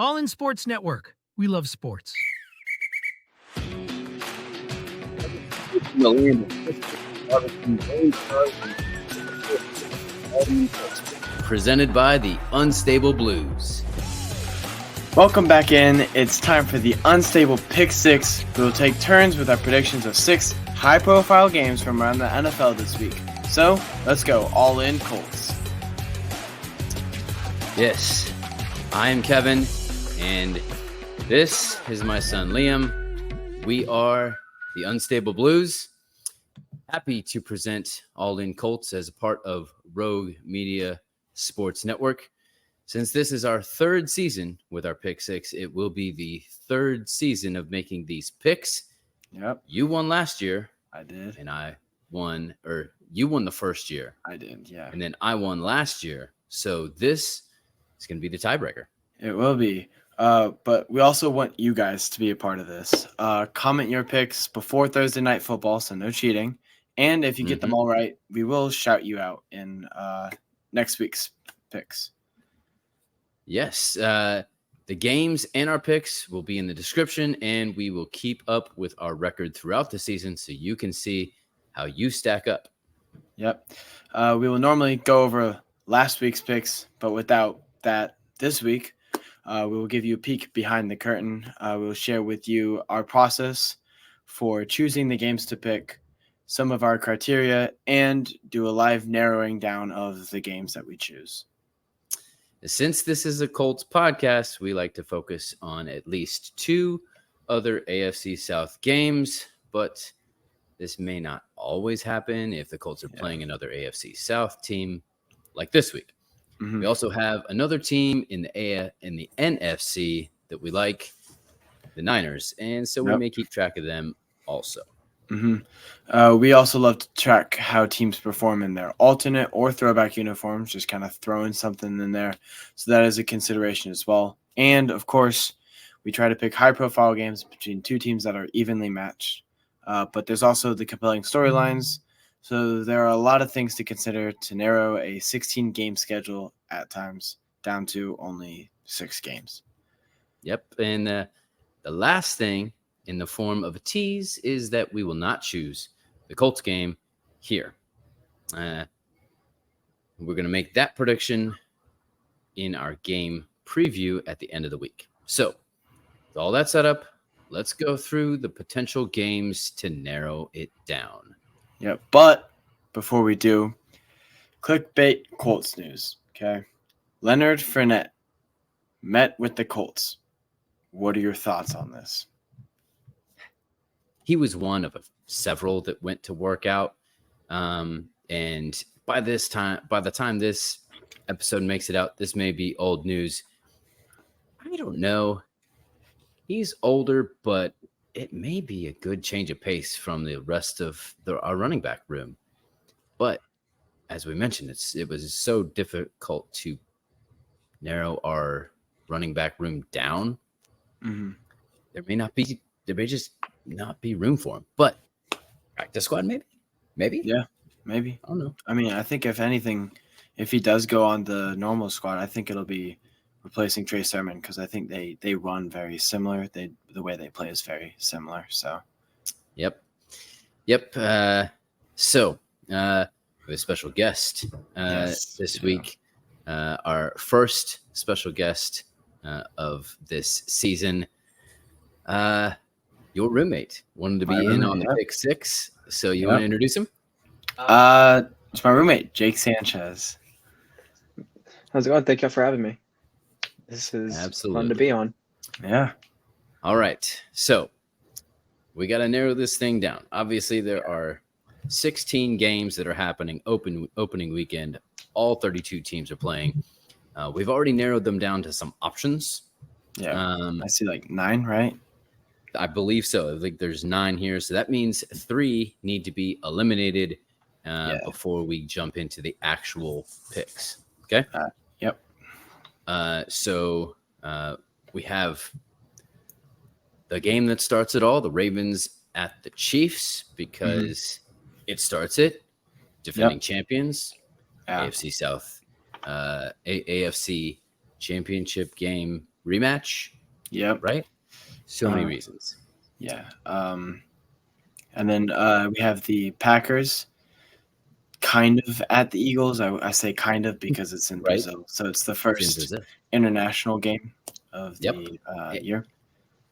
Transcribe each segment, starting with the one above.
All in Sports Network. We love sports. Presented by the Unstable Blues. Welcome back in. It's time for the Unstable Pick 6. We will take turns with our predictions of 6 high-profile games from around the NFL this week. So, let's go. All in Colts. Yes, I am Kevin, and this is my son Liam. We are the Unstable Blues. Happy to present All In Colts as a part of Rogue Media Sports Network. Since this is our third season with our Pick 6, it will be the third season of making these picks. Yep. You won last year. I did. And I won, or you won the first year. I did, yeah. And then I won last year. So this is going to be the tiebreaker. It will be. But we also want you guys to be a part of this. Comment your picks before Thursday Night Football, so no cheating. And if you get them all right, we will shout you out in next week's picks. Yes. The games and our picks will be in the description, and we will keep up with our record throughout the season so you can see how you stack up. Yep. We will normally go over last week's picks, but without that, this week, we will give you a peek behind the curtain. We will share with you our process for choosing the games to pick, some of our criteria, and do a live narrowing down of the games that we choose. Since this is a Colts podcast, we like to focus on at least 2 other AFC South games, but this may not always happen if the Colts are playing another AFC South team like this week. Mm-hmm. We also have another team in the NFC that we like, the Niners, and so we may keep track of them also. Mm-hmm. We also love to track how teams perform in their alternate or throwback uniforms, just kind of throwing something in there. So that is a consideration as well. And, of course, we try to pick high-profile games between 2 teams that are evenly matched. But there's also the compelling storylines. So there are a lot of things to consider to narrow a 16-game schedule at times down to only 6 games. Yep. And the last thing in the form of a tease is that we will not choose the Colts game here. We're going to make that prediction in our game preview at the end of the week. So with all that set up, let's go through the potential games to narrow it down. Yeah, but before we do, clickbait Colts news, okay? Leonard Fournette met with the Colts. What are your thoughts on this? He was one of several that went to work out. And by the time this episode makes it out, this may be old news. I don't know. He's older, but it may be a good change of pace from the rest of our running back room. But as we mentioned, it was so difficult to narrow our running back room down. Mm-hmm. There may just not be room for him. But practice squad, maybe. Yeah, maybe. I don't know. I mean, I think if anything, if he does go on the normal squad, I think it'll be replacing Trey Sermon because I think they run very similar. The way they play is very similar. So, yep. So we have a special guest this week. Our first special guest of this season. Your roommate wanted to be in on the Pick 6, so you want to introduce him? It's my roommate, Jake Sanchez. How's it going? Thank you for having me. This is fun to be on. Yeah. All right. So we got to narrow this thing down. Obviously, there are 16 games that are happening opening weekend. All 32 teams are playing. We've already narrowed them down to some options. Yeah. I see like 9, right? I believe so. I think there's 9 here. So that means 3 need to be eliminated before we jump into the actual picks. Okay? Yep. So we have the game that starts it all, the Ravens at the Chiefs, because it starts it. Defending champions, AFC South, AFC championship game rematch. Yep. Right? So many reasons. Yeah. And then we have the Packers kind of at the Eagles. I say kind of because it's in Brazil. So it's the first international game of the year.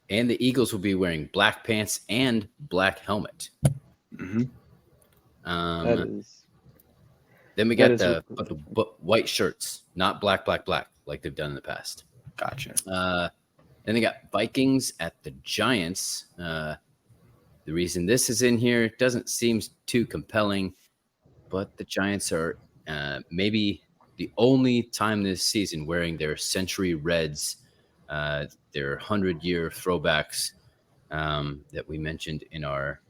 And the Eagles will be wearing black pants and black helmet. Mm-hmm. Then we got the white shirts, not black, like they've done in the past. Gotcha. Then they got Vikings at the Giants. The reason this is in here doesn't seem too compelling, but the Giants are maybe the only time this season wearing their Century Reds, their 100-year throwbacks that we mentioned in our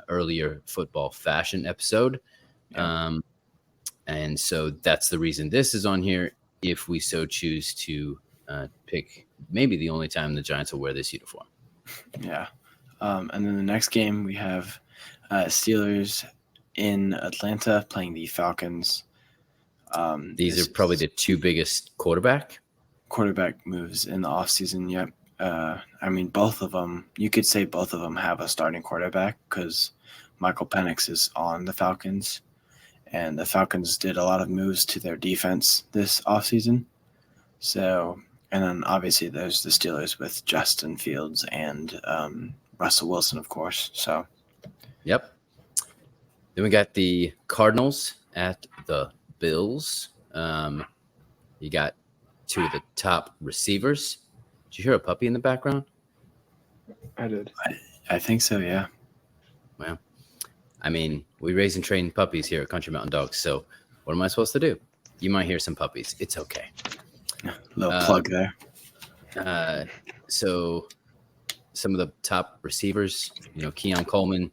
earlier football fashion episode. Yeah. And so that's the reason this is on here, if we so choose to pick maybe the only time the Giants will wear this uniform. Yeah. And then the next game we have Steelers in Atlanta playing the Falcons. These are probably the two biggest quarterback moves in the offseason. Yep. I mean, both of them, you could say both of them have a starting quarterback because Michael Penix is on the Falcons. And the Falcons did a lot of moves to their defense this offseason. So, and then obviously there's the Steelers with Justin Fields and Russell Wilson, of course. So, yep. Then we got the Cardinals at the Bills. You got two of the top receivers. Did you hear a puppy in the background? I did. I think so, yeah. Well, I mean, we raise and train puppies here at Country Mountain Dogs, so what am I supposed to do? You might hear some puppies. It's okay. Little plug there. So some of the top receivers, Keon Coleman,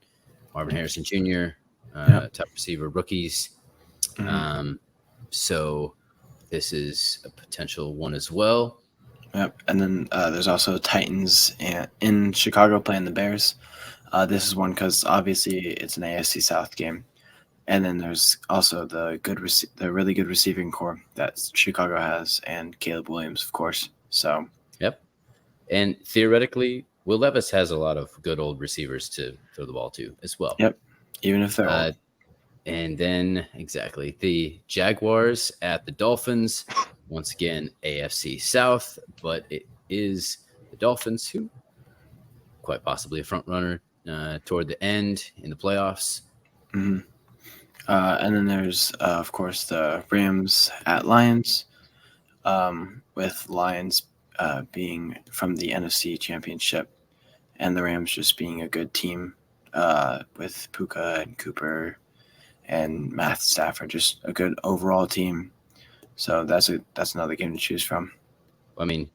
Marvin Harrison Jr., top receiver rookies. Mm-hmm. So this is a potential one as well. Yep. And then there's also Titans in Chicago playing the Bears. This is one because obviously it's an AFC South game. And then there's also the really good receiving core that Chicago has, and Caleb Williams, of course. So, yep. And theoretically, Will Levis has a lot of good old receivers to throw the ball to as well. Yep. Even if they're old. And then exactly the Jaguars at the Dolphins. Once again, AFC South, but it is the Dolphins who quite possibly a front runner toward the end in the playoffs. Mm-hmm. And then there's, of course, the Rams at Lions, with Lions being from the NFC Championship, and the Rams just being a good team with Puka and Cooper and Matt Stafford, just a good overall team. So that's another game to choose from. I mean,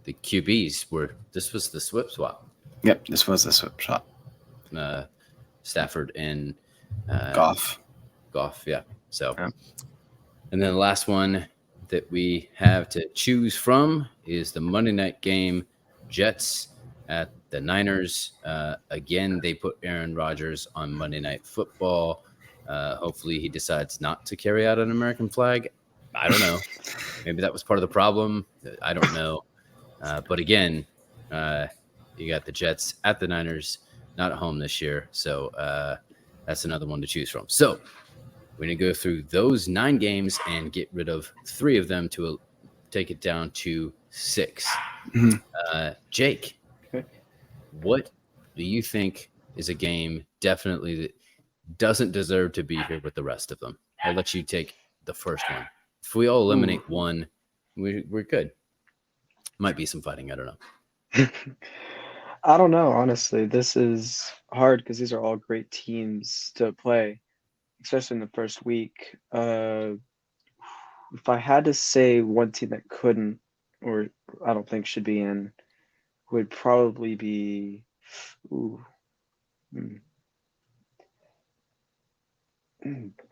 the QBs this was the swip swap. Yep, this was the swip swap. Stafford and Goff, yeah. So, yeah. And then the last one that we have to choose from is the Monday night game, Jets at the Niners. Again, they put Aaron Rodgers on Monday Night Football. Hopefully he decides not to carry out an American flag. I don't know. Maybe that was part of the problem. I don't know. But again, you got the Jets at the Niners, not at home this year. So that's another one to choose from. So we're going to go through those 9 games and get rid of 3 of them to take it down to 6. Mm-hmm. Jake, what do you think is a game definitely that doesn't deserve to be here with the rest of them? I'll let you take the first one. If we all eliminate one, we're good. Might be some fighting. I don't know. I don't know, honestly. This is hard because these are all great teams to play, especially in the first week. If I had to say one team that couldn't, or I don't think should be in, would probably be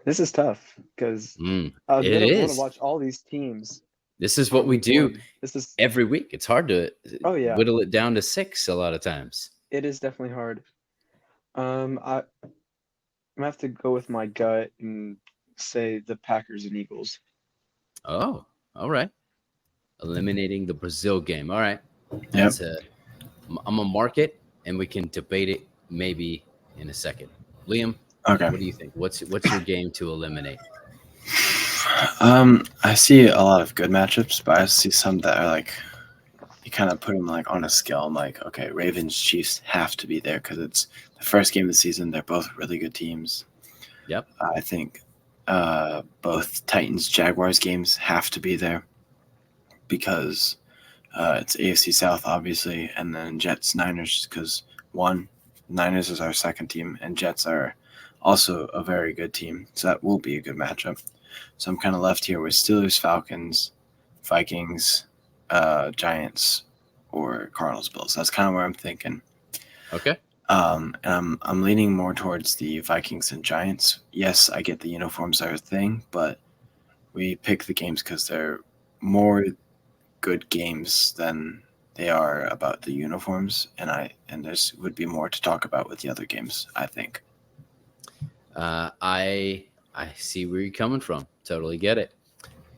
This is tough because I want to watch all these teams. This is what we do every week. It's hard to whittle it down to 6 a lot of times. It is definitely hard. I'm going to have to go with my gut and say the Packers and Eagles. Oh, all right. Eliminating the Brazil game. All right. Yep. I'm gonna mark it, and we can debate it maybe in a second. Liam, Okay. what do you think? What's your game to eliminate? I see a lot of good matchups, but I see some that are like you kind of put them like on a scale. I'm like, okay, Ravens Chiefs have to be there because it's the first game of the season. They're both really good teams. Yep. I think both Titans Jaguars games have to be there because it's AFC South obviously, and then Jets Niners because Niners is our second team, and Jets are also a very good team, so that will be a good matchup. So I'm kind of left here with Steelers, Falcons, Vikings, Giants, or Cardinals, Bills. That's kind of where I'm thinking. Okay. And I'm leaning more towards the Vikings and Giants. Yes, I get the uniforms are a thing, but we pick the games because they're more good games than they are about the uniforms, and there's would be more to talk about with the other games, I think. I see where you're coming from. Totally get it.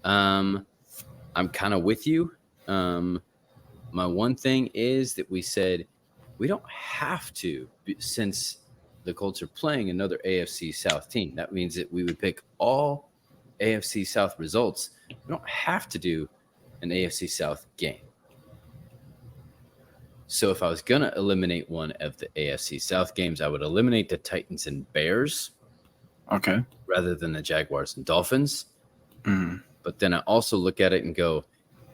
I'm kind of with you. My one thing is that we said we don't have to, since the Colts are playing another AFC South team. That means that we would pick all AFC South results. We don't have to do an AFC South game. So if I was going to eliminate one of the AFC South games, I would eliminate the Titans and Bears. Okay. Rather than the Jaguars and Dolphins. Mm-hmm. But then I also look at it and go,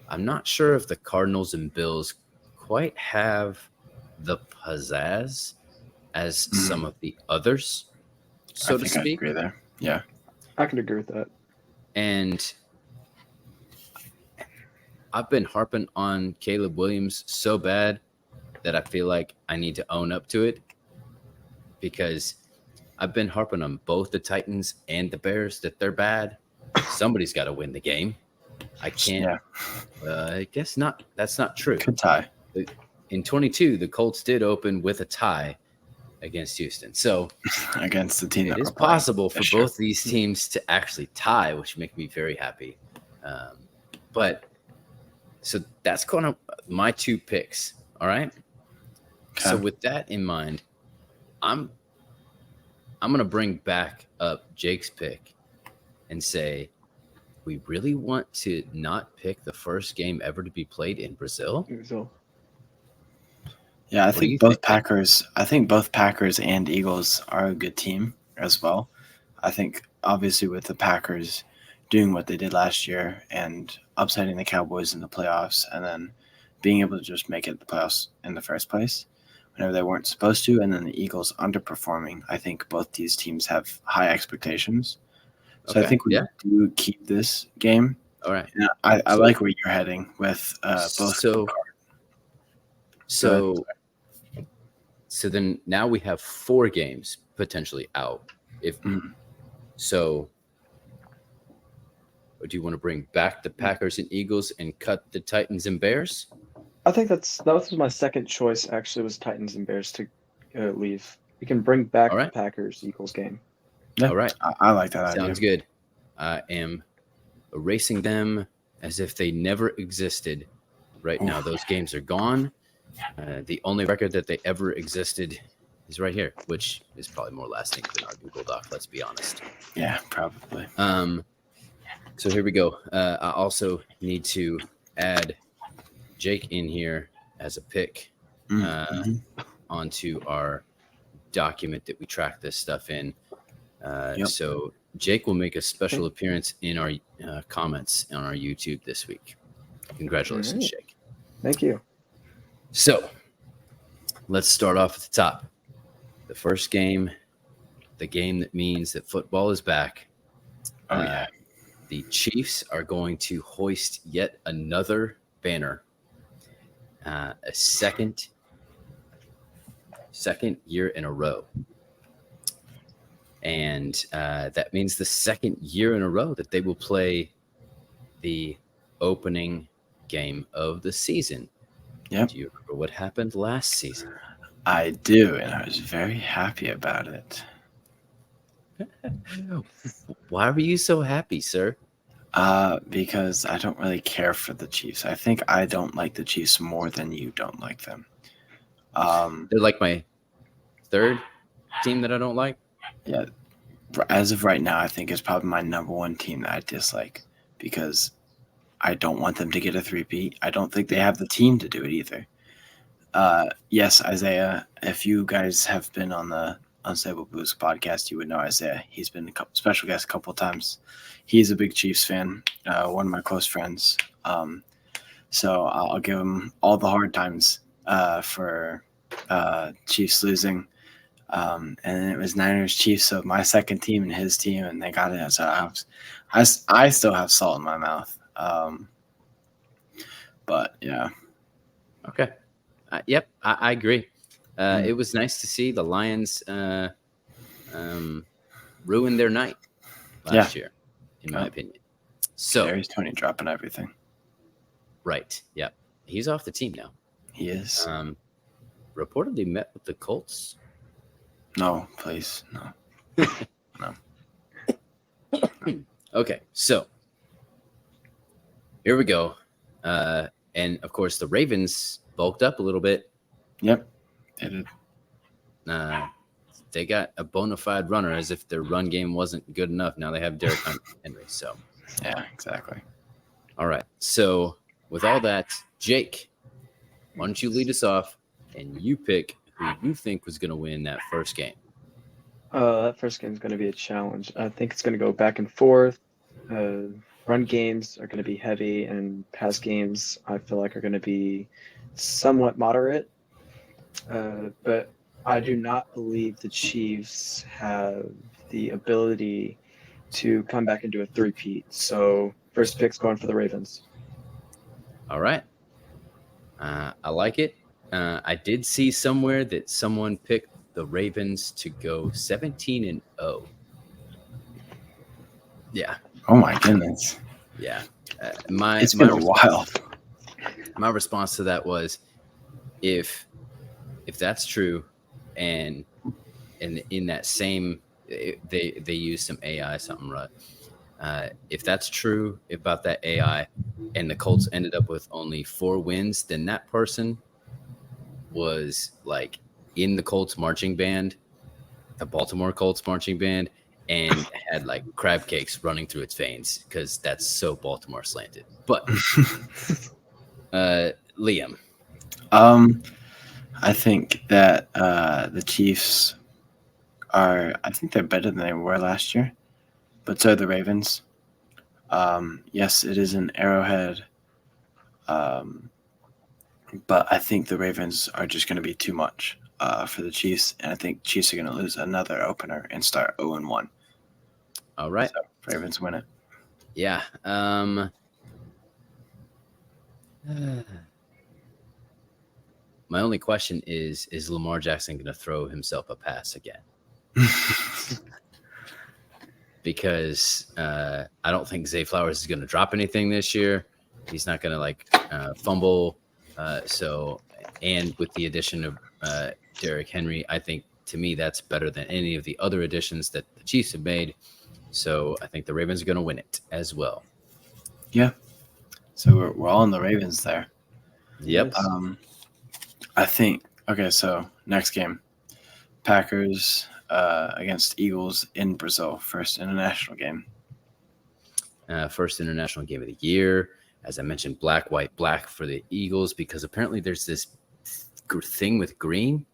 I'm not sure if the Cardinals and Bills quite have the pizzazz as some of the others, so to speak. I agree there. Yeah. I can agree with that. And I've been harping on Caleb Williams so bad that I feel like I need to own up to it, because I've been harping on both the Titans and the Bears that they're bad. Somebody's got to win the game. I can't. Yeah. I guess not. That's not true. Good tie. In 22, the Colts did open with a tie against Houston. So against the team, it is possible for both these teams to actually tie, which make me very happy. But so that's kind of my two picks. All right. Okay. So with that in mind, I'm going to bring back up Jake's pick and say, we really want to not pick the first game ever to be played in Brazil. Yeah, I think both Packers and Eagles are a good team as well. I think obviously with the Packers doing what they did last year and upsetting the Cowboys in the playoffs and then being able to just make it the playoffs in the first place whenever they weren't supposed to, and then the Eagles underperforming. I think both these teams have high expectations. So I think we do keep this game. All right. And I like where you're heading with both. So then now we have 4 games potentially out. So do you want to bring back the Packers and Eagles and cut the Titans and Bears? I think that was my second choice, actually, was Titans and Bears to leave. We can bring back the Packers-Eagles game. Yeah, all right. I like that idea. Sounds good. I am erasing them as if they never existed. Right now, those games are gone. The only record that they ever existed is right here, which is probably more lasting than our Google Doc, let's be honest. Yeah, probably. So here we go. I also need to add Jake in here as a pick onto our document that we track this stuff in. So Jake will make a special appearance in our comments on our YouTube this week. Congratulations, Jake. Thank you. So let's start off at the top. The first game, the game that means that football is back. The Chiefs are going to hoist yet another banner, a second year in a row. And that means the second year in a row that they will play the opening game of the season. Yep. Do you remember what happened last season? I do, and I was very happy about it. Why were you so happy, sir? Because I don't really care for the Chiefs. I think I don't like the Chiefs more than you don't like them. They're like my third team that I don't like. Yeah, as of right now, I think it's probably my number one team that I dislike because I don't want them to get a three-peat. I don't think they have the team to do it either. Yes, Isaiah, if you guys have been on the Unstable Boost podcast, you would know Isaiah. He's been a special guest a couple of times. He's a big Chiefs fan, one of my close friends. So I'll give him all the hard times for Chiefs losing. And it was Niners Chiefs, so my second team and his team, and they got it. So I still have salt in my mouth. But yeah. Okay. Yep, I agree. It was nice to see the Lions ruin their night last year, in my opinion. So there's Tony dropping everything. Right. Yep. He's off the team now. He is. Reportedly met with the Colts. No, please. No. No. Okay. So here we go. And of course, the Ravens bulked up a little bit. Yep. They did. They got a bona fide runner, as if their run game wasn't good enough. Now they have Derrick Henry. So, yeah, exactly. All right. So, with all that, Jake, why don't you lead us off and you pick who you think was going to win that first game? That first game is going to be a challenge. I think it's going to go back and forth. Run games are going to be heavy, and pass games I feel like are going to be somewhat moderate. But I do not believe the Chiefs have the ability to come back and do a three-peat. So first pick's going for the Ravens. All right. I like it. I did see somewhere that someone picked the Ravens to go 17-0. Yeah. Oh my goodness. Yeah. It's been a while. My response to that was, if that's true, and in that same they use some AI something, right? If that's true about that AI, and the Colts ended up with only 4 wins, then that person was like in the Colts marching band, the Baltimore Colts marching band, and had like crab cakes running through its veins because that's so Baltimore slanted. But Liam, I think that the Chiefs I think they're better than they were last year, but so are the Ravens. Yes, it is an Arrowhead, but I think the Ravens are just going to be too much for the Chiefs, and I think Chiefs are going to lose another opener and start 0-1. all right. So Ravens win it. Yeah. My only question is Lamar Jackson going to throw himself a pass again? Because I don't think Zay Flowers is going to drop anything this year. He's not going to fumble. And with the addition of Derrick Henry, I think, to me, that's better than any of the other additions that the Chiefs have made. So I think the Ravens are going to win it as well. Yeah. So we're all in the Ravens there. Yep. I think, okay, so next game, Packers against Eagles in Brazil, first international game. First international game of the year. As I mentioned, black, white, black for the Eagles, because apparently there's this thing with green.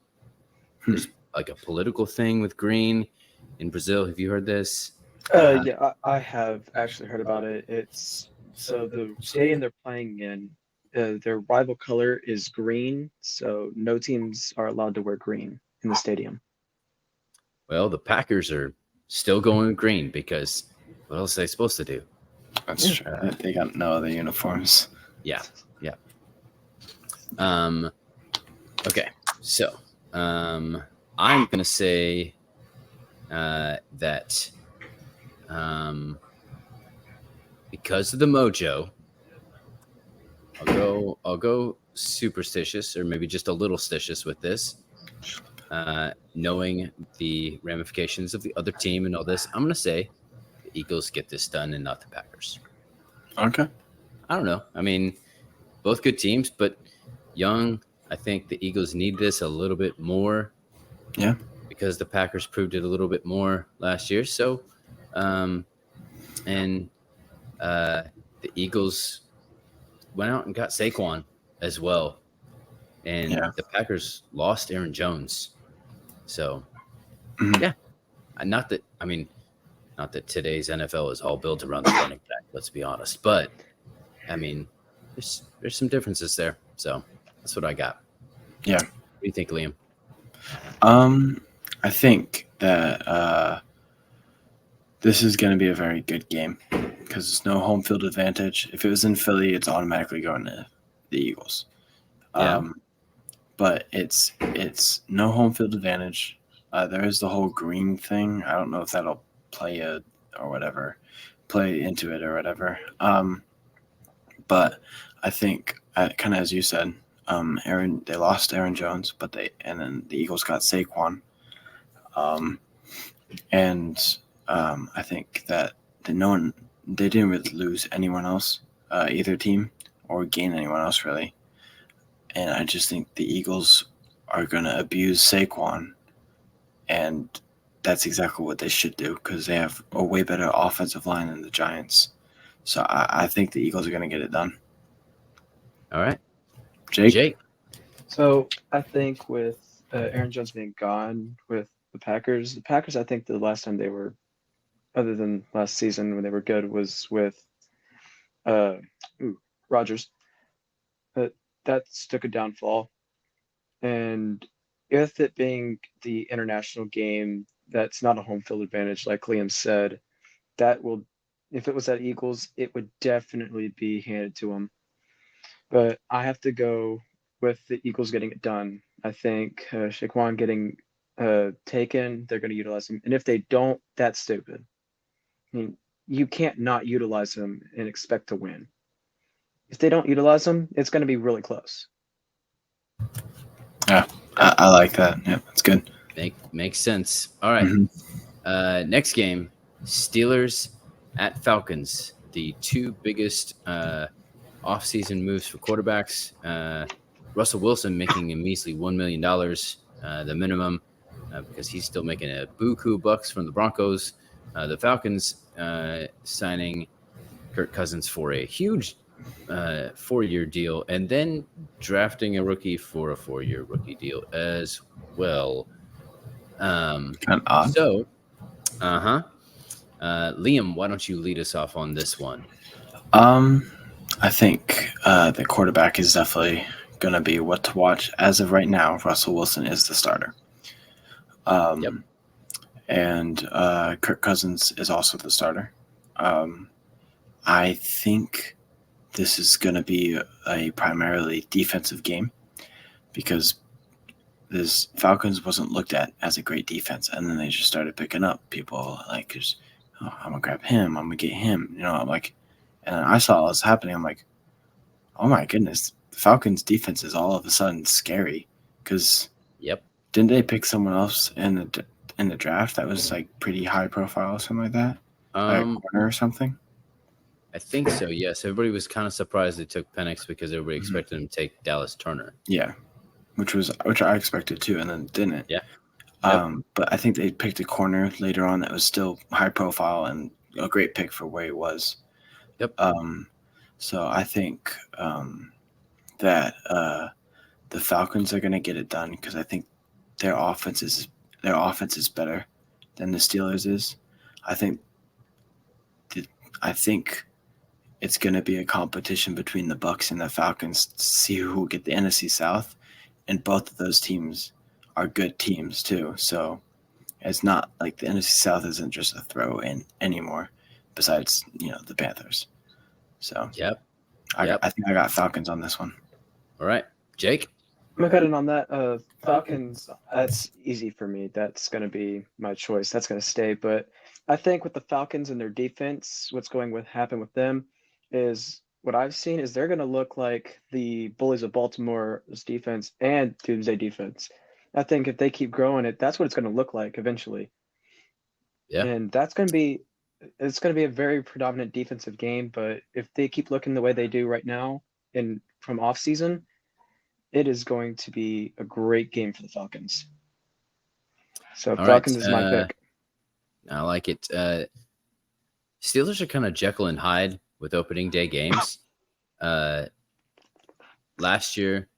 There's like a political thing with green in Brazil. Have you heard this? Yeah, I have actually heard about it. It's so the stadium they're playing in, their rival color is green, so no teams are allowed to wear green in the stadium. Well, the Packers are still going with green because what else are they supposed to do? That's true. They got no other uniforms. Yeah. Okay, so I'm gonna say that because of the mojo, I'll go superstitious, or maybe just a little stitious with this. Knowing the ramifications of the other team and all this, I'm gonna say the Eagles get this done and not the Packers. Okay. I don't know. I mean, both good teams, but young. I think the Eagles need this a little bit more. Yeah. Because the Packers proved it a little bit more last year. So, and the Eagles went out and got Saquon as well, and Yeah. the Packers lost Aaron Jones. So, Mhm. yeah, not that I mean, not that today's NFL is all built around the running back. Let's be honest, but I mean, there's some differences there. So that's what I got. Yeah. What do you think, Liam? I think that this is going to be a very good game because there's no home field advantage. If it was in Philly, it's automatically going to the Eagles. Yeah. But it's no home field advantage. There is the whole green thing. I don't know if that'll play into it or whatever. But I think, kind of as you said, they lost Aaron Jones, and then the Eagles got Saquon. And I think that they didn't really lose anyone else, either team, or gain anyone else really. And I just think the Eagles are going to abuse Saquon, and that's exactly what they should do because they have a way better offensive line than the Giants. So I think the Eagles are going to get it done. All right, Jake? So I think with Aaron Jones being gone with the Packers, I think the last time they were, other than last season when they were good, was with Rodgers. But that's took a downfall. And with it being the international game, that's not a home field advantage, like Liam said. That will, if it was at Eagles, it would definitely be handed to them. But I have to go with the Eagles getting it done. I think Shaquan getting taken, they're going to utilize him. And if they don't, that's stupid. I mean, you can't not utilize him and expect to win. If they don't utilize him, it's going to be really close. Yeah, I like that. Yeah, that's good. Makes sense. All right. Next game, Steelers at Falcons. The two biggest offseason moves for quarterbacks. Russell Wilson making a measly $1 million, the minimum, because he's still making a buku bucks from the Broncos. The Falcons signing Kirk Cousins for a huge 4-year deal, and then drafting a rookie for a 4-year rookie deal as well. Kind of odd. So, Liam, why don't you lead us off on this one? I think the quarterback is definitely going to be what to watch. As of right now, Russell Wilson is the starter. Yep. And Kirk Cousins is also the starter. I think this is going to be a primarily defensive game because this Falcons wasn't looked at as a great defense, and then they just started picking up people like, I'm gonna grab him, I'm gonna get him. I'm like, and I saw all this happening. I'm like, oh my goodness, the Falcons defense is all of a sudden scary because didn't they pick someone else in the draft that was like pretty high profile or something like that, like a corner or something? I think so. Yes, everybody was kind of surprised they took Penix because everybody expected him to take Dallas Turner. Yeah, which I expected too, and then didn't. Yeah. But I think they picked a corner later on that was still high profile and a great pick for where he was. Yep. So I think that the Falcons are going to get it done because I think their offense is better than the Steelers is. I think it's going to be a competition between the Bucs and the Falcons to see who will get the NFC South, and both of those teams are good teams too. So it's not like the NFC South isn't just a throw in anymore. Besides, the Panthers. So I think I got Falcons on this one. All right, Jake. I'm gonna cut in on that. Falcons. That's easy for me. That's gonna be my choice. That's gonna stay. But I think with the Falcons and their defense, what's going to happen with them is what I've seen is they're gonna look like the bullies of Baltimore's defense and Doomsday defense. I think if they keep growing it, that's what it's gonna look like eventually. Yeah. And that's gonna be it's going to be a very predominant defensive game, but if they keep looking the way they do right now and from off season, it is going to be a great game for the Falcons. So All Falcons right. is my pick. I like it. Steelers are kind of Jekyll and Hyde with opening day games. Last year,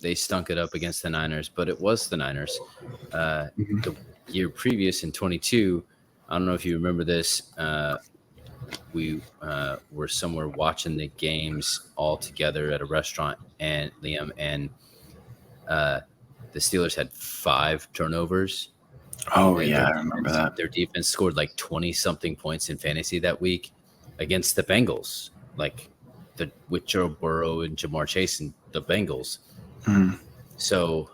they stunk it up against the Niners, but it was the Niners. The year previous in 22, I don't know if you remember this. We were somewhere watching the games all together at a restaurant, and Liam and the Steelers had 5 turnovers. Oh, And yeah, I remember that. Their defense scored like 20-something points in fantasy that week against the Bengals, with Joe Burrow and Jamar Chase and the Bengals. Mhm. So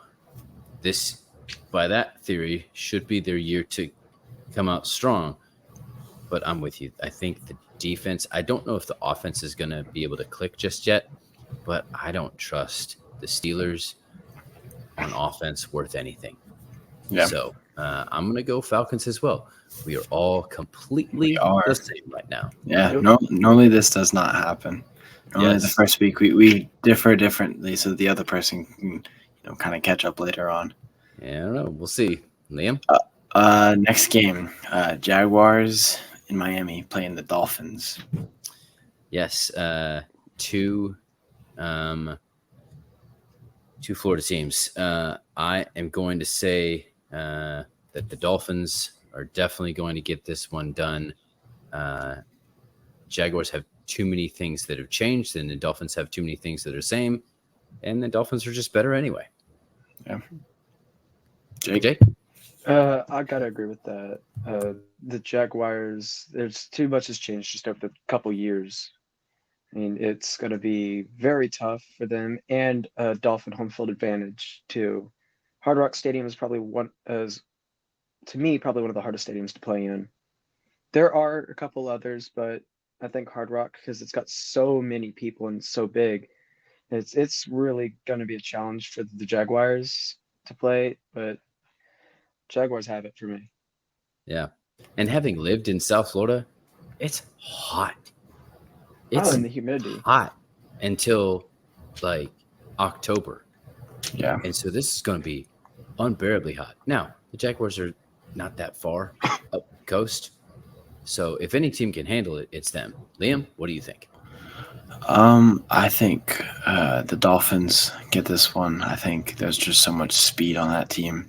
this, by that theory, should be their year to come out strong. But I'm with you. I think the defense, I don't know if the offense is going to be able to click just yet, but I don't trust the Steelers on offense worth anything. Yeah. So I'm going to go Falcons as well. We are all completely the same right now. Yeah, normally this does not happen. Normally the first week we differ differently, so the other person can kind of catch up later on. Yeah, I don't know. We'll see. Liam? Next game, Jaguars in Miami playing the Dolphins. Yes, two Florida teams. I am going to say that the Dolphins are definitely going to get this one done. Jaguars have too many things that have changed, and the Dolphins have too many things that are the same, and the Dolphins are just better anyway. Yeah. Jake? I gotta agree with that. The Jaguars, there's too much has changed just over the couple years. I mean, it's going to be very tough for them, and a Dolphin home field advantage too. Hard Rock Stadium is probably probably one of the hardest stadiums to play in. There are a couple others, but I think Hard Rock, because it's got so many people and so big, it's really going to be a challenge for the Jaguars to play. But Jaguars have it for me. Yeah. And having lived in South Florida, it's hot. It's and the humidity. hot until like October. Yeah. And so this is going to be unbearably hot. Now, the Jaguars are not that far up the coast. So if any team can handle it, it's them. Liam, what do you think? I think the Dolphins get this one. I think there's just so much speed on that team.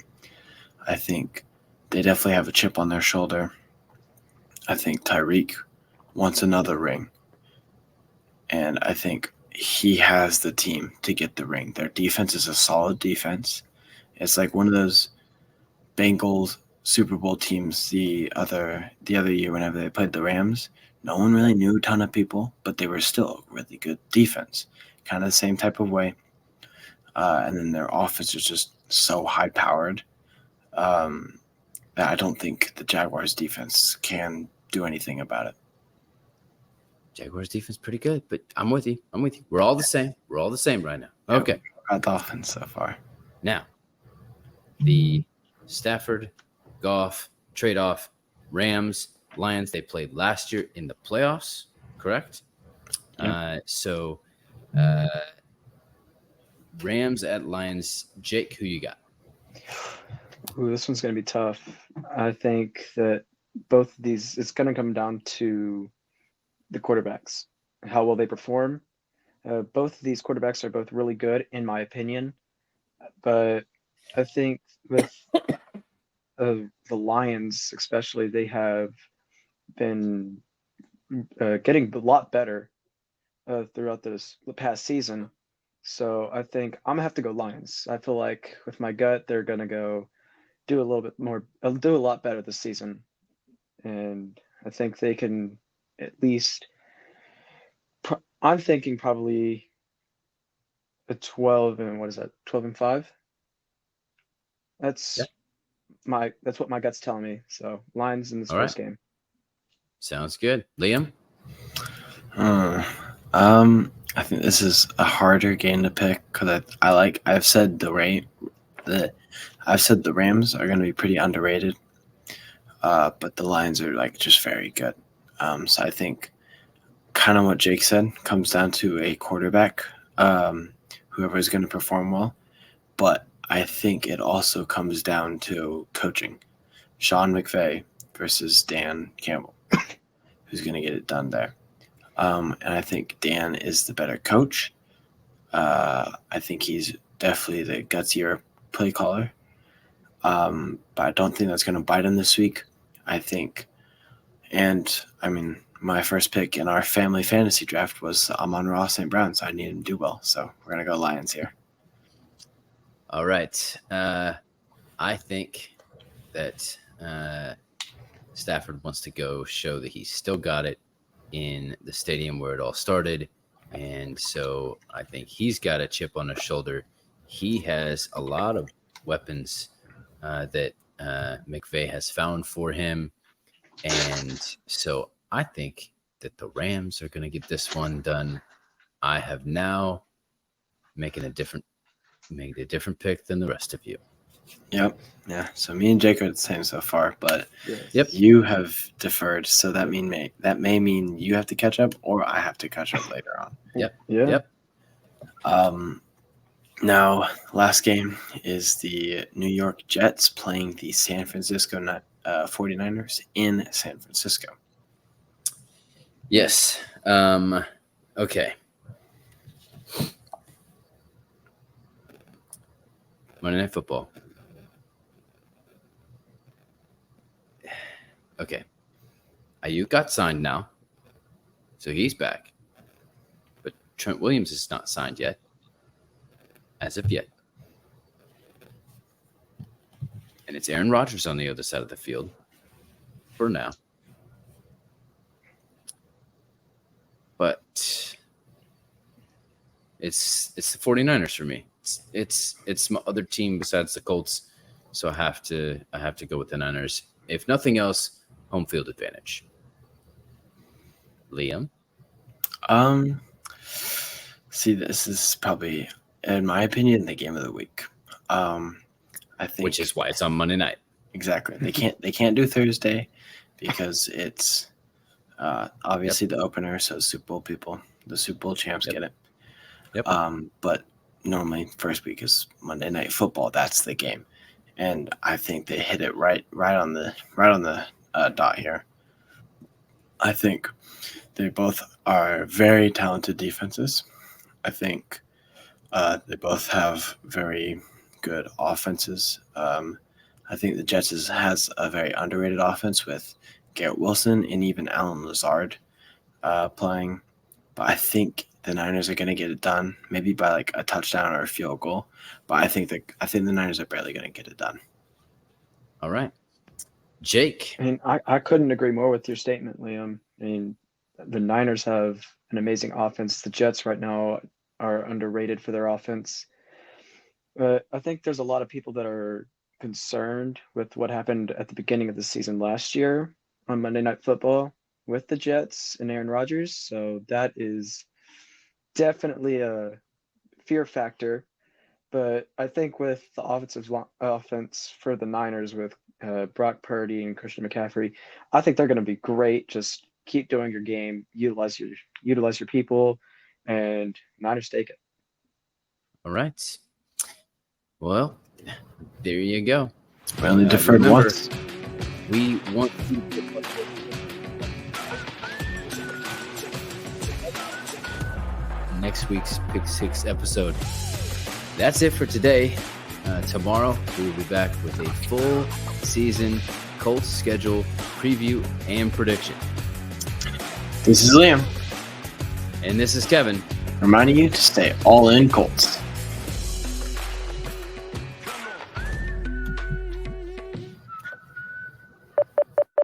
I think they definitely have a chip on their shoulder. I think Tyreek wants another ring. And I think he has the team to get the ring. Their defense is a solid defense. It's like one of those Bengals Super Bowl teams the other year whenever they played the Rams. No one really knew a ton of people, but they were still a really good defense. Kind of the same type of way. And then their offense is just so high-powered that I don't think the Jaguars' defense can do anything about it. Jaguars defense pretty good, but I'm with you. We're all the same. We're all the same right now. Okay. Got Dolphins so far. Now, the Stafford, Goff, trade-off, Rams, Lions, they played last year in the playoffs, correct? Yeah. So Rams at Lions. Jake, who you got? Ooh, this one's going to be tough. I think that both of these, it's going to come down to the quarterbacks, how will they perform. Both of these quarterbacks are both really good, in my opinion. But I think with the Lions, especially, they have been getting a lot better throughout the past season. So I think I'm going to have to go Lions. I feel like with my gut, they're going to go do a little bit more, do a lot better this season. And I think they can at least, I'm thinking probably a 12 and what is that? 12-5. That's what my gut's telling me. So Lions in this first game. Sounds good. Liam? I think this is a harder game to pick because I've said the Rams are going to be pretty underrated, but the Lions are like just very good. So I think kind of what Jake said comes down to a quarterback, whoever is going to perform well. But I think it also comes down to coaching. Sean McVay versus Dan Campbell, who's going to get it done there. And I think Dan is the better coach. I think he's definitely the gutsier play caller. But I don't think that's going to bite him this week. I think, my first pick in our family fantasy draft was Amon-Ra St. Brown, so I need him to do well. So we're going to go Lions here. All right. I think that Stafford wants to go show that he's still got it in the stadium where it all started. And so I think he's got a chip on his shoulder. He has a lot of weapons that McVay has found for him. And so I think that the Rams are going to get this one done. I have now made a different pick than the rest of you. Yep. Yeah. So me and Jake are the same so far, but Yep. you have deferred, so that may mean you have to catch up, or I have to catch up later on. Yep. Yeah. Yep. Now, last game is the New York Jets playing the San Francisco 49ers in San Francisco. Yes. Okay. Monday Night Football. Okay. Ayuk got signed now, so he's back. But Trent Williams is not signed yet, as of yet. And it's Aaron Rodgers on the other side of the field for now. But it's the 49ers for me. It's my other team besides the Colts, so I have to go with the Niners. If nothing else, home field advantage. Liam? See, this is probably, in my opinion, the game of the week. I think, Which is why it's on Monday night. exactly. They can't do Thursday because it's obviously the opener, so Super Bowl people, the Super Bowl champs get it. Yep. But normally first week is Monday Night Football. That's the game, and I think they hit it right on the dot here. I think they both are very talented defenses. I think they both have very good offenses. I think the Jets has a very underrated offense with Garrett Wilson and even Alan Lazard playing. But I think the Niners are going to get it done, maybe by like a touchdown or a field goal. But I think the Niners are barely going to get it done. All right. Jake. I mean, I couldn't agree more with your statement, Liam. I mean, the Niners have an amazing offense. The Jets right now are underrated for their offense. But I think there's a lot of people that are concerned with what happened at the beginning of the season last year on Monday Night Football with the Jets and Aaron Rodgers. So that is definitely a fear factor. But I think with the offense for the Niners with Brock Purdy and Christian McCaffrey, I think they're going to be great. Just keep doing your game, utilize your people, and Niners take it. All right. Well, there you go. We only deferred remember, once. We want to next week's Pick 6 episode. That's it for today. Tomorrow, we will be back with a full season Colts schedule preview and prediction. This is Liam, And this is Kevin. reminding you to stay all in Colts.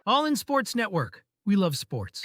All in Sports Network. We love sports.